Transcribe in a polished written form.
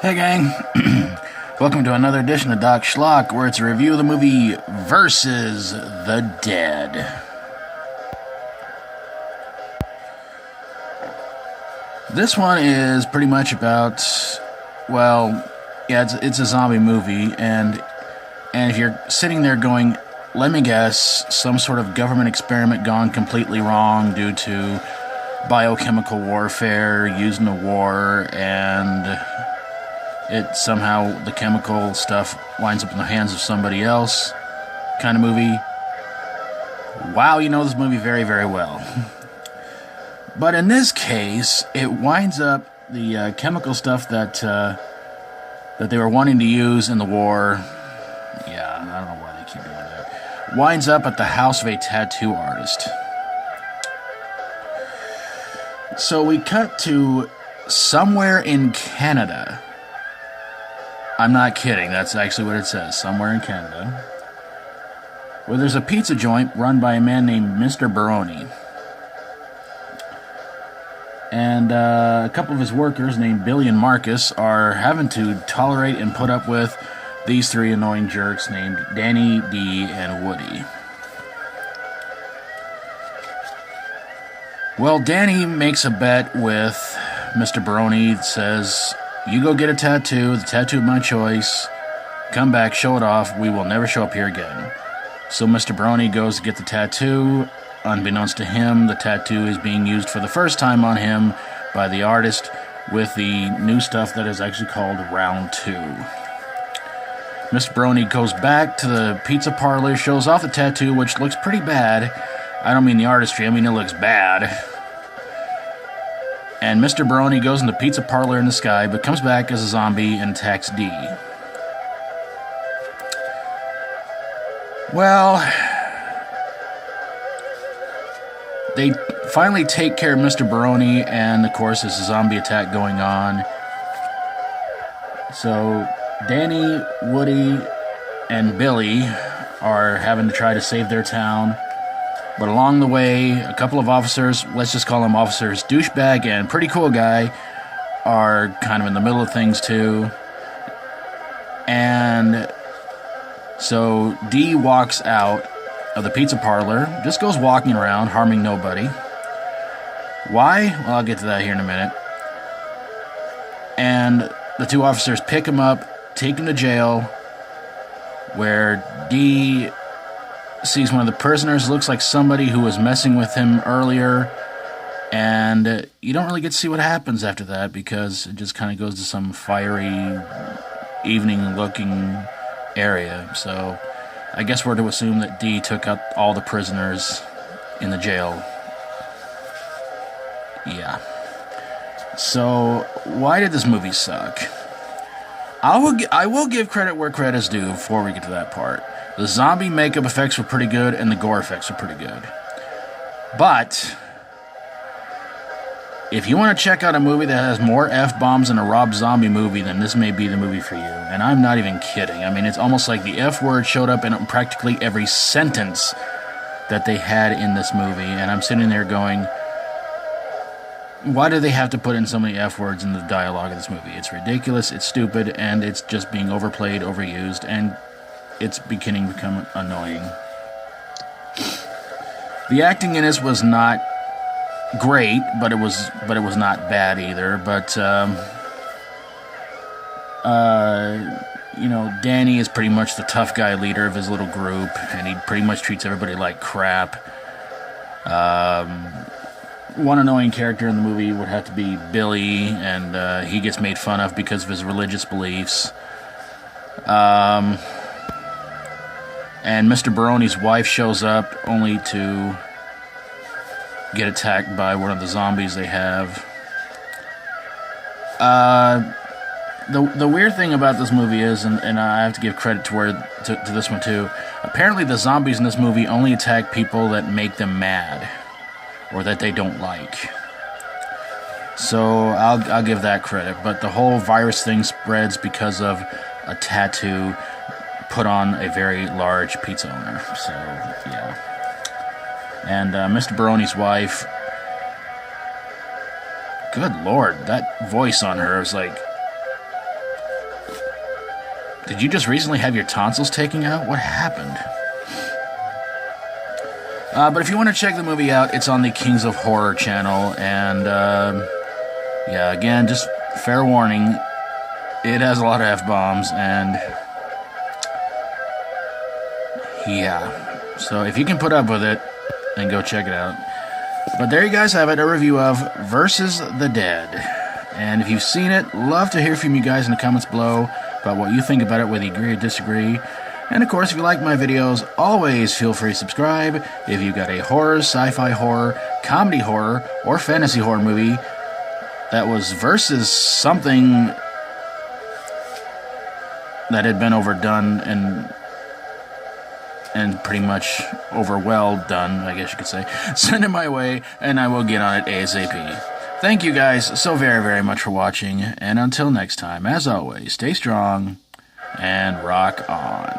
Hey gang, welcome to another edition of Doc Schlock, where it's a review of the movie Versus the Dead. This one is pretty much about, it's a zombie movie, and if you're sitting there going, let me guess, some sort of government experiment gone completely wrong due to biochemical warfare used in a war, and it somehow, the chemical stuff winds up in the hands of somebody else kind of movie. Wow, you know this movie very, very well. But in this case, it winds up the chemical stuff that they were wanting to use in the war. Yeah, I don't know why they keep doing that. Winds up at the house of a tattoo artist. So we cut to somewhere in Canada. I'm not kidding, that's actually what it says, somewhere in Canada, where there's a pizza joint run by a man named Mr. Baroni. And a couple of his workers named Billy and Marcus are having to tolerate and put up with these three annoying jerks named Danny, Dee, and Woody. Well, Danny makes a bet with Mr. Baroni. Says, you go get a tattoo, the tattoo of my choice, come back, show it off, we will never show up here again. So Mr. Baroni goes to get the tattoo. Unbeknownst to him, the tattoo is being used for the first time on him by the artist with the new stuff that is actually called Round 2. Mr. Baroni goes back to the pizza parlor, shows off the tattoo, which looks pretty bad. I don't mean the artistry, I mean it looks bad. And Mr. Baroni goes in the pizza parlor in the sky, but comes back as a zombie and attacks Dee. Well, they finally take care of Mr. Baroni, and of course there's a zombie attack going on. So Danny, Woody, and Billy are having to try to save their town. But along the way, a couple of officers, let's just call them officers Douchebag and Pretty Cool Guy, are kind of in the middle of things too. And so Dee walks out of the pizza parlor, just goes walking around, harming nobody. Why? Well, I'll get to that here in a minute. And the two officers pick him up, take him to jail, where Dee sees one of the prisoners, looks like somebody who was messing with him earlier, and you don't really get to see what happens after that because it just kind of goes to some fiery, evening-looking area. So I guess we're to assume that Dee took out all the prisoners in the jail. Yeah. So, why did this movie suck? I will give credit where credit is due before we get to that part. The zombie makeup effects were pretty good, and the gore effects were pretty good. But if you want to check out a movie that has more F-bombs than a Rob Zombie movie, then this may be the movie for you. And I'm not even kidding. I mean, it's almost like the F-word showed up in practically every sentence that they had in this movie. And I'm sitting there going, why do they have to put in so many F-words in the dialogue of this movie? It's ridiculous, it's stupid, and it's just being overplayed, overused, and it's beginning to become annoying. The acting in this was not great, but it was not bad either. But Danny is pretty much the tough guy leader of his little group, and he pretty much treats everybody like crap. One annoying character in the movie would have to be Billy, and he gets made fun of because of his religious beliefs. And Mr. Baroni's wife shows up only to get attacked by one of the zombies they have. The weird thing about this movie is, and I have to give credit to this one too, apparently the zombies in this movie only attack people that make them mad, or that they don't like. So I'll give that credit, but the whole virus thing spreads because of a tattoo put on a very large pizza owner. So, yeah. And Mr. Baroni's wife, good lord, that voice on her is like, Did you just recently have your tonsils taken out? What happened? But if you want to check the movie out, it's on the Kings of Horror channel. And, yeah, again, just fair warning, it has a lot of F-bombs. And, yeah. So if you can put up with it, then go check it out. But there you guys have it, a review of Versus the Dead. And if you've seen it, love to hear from you guys in the comments below about what you think about it, whether you agree or disagree. And of course, if you like my videos, always feel free to subscribe. If you've got a horror, sci-fi horror, comedy horror, or fantasy horror movie that was versus something that had been overdone and pretty much overwell done, I guess you could say, send it my way, and I will get on it ASAP. Thank you guys so very, very much for watching, and until next time, as always, stay strong and rock on.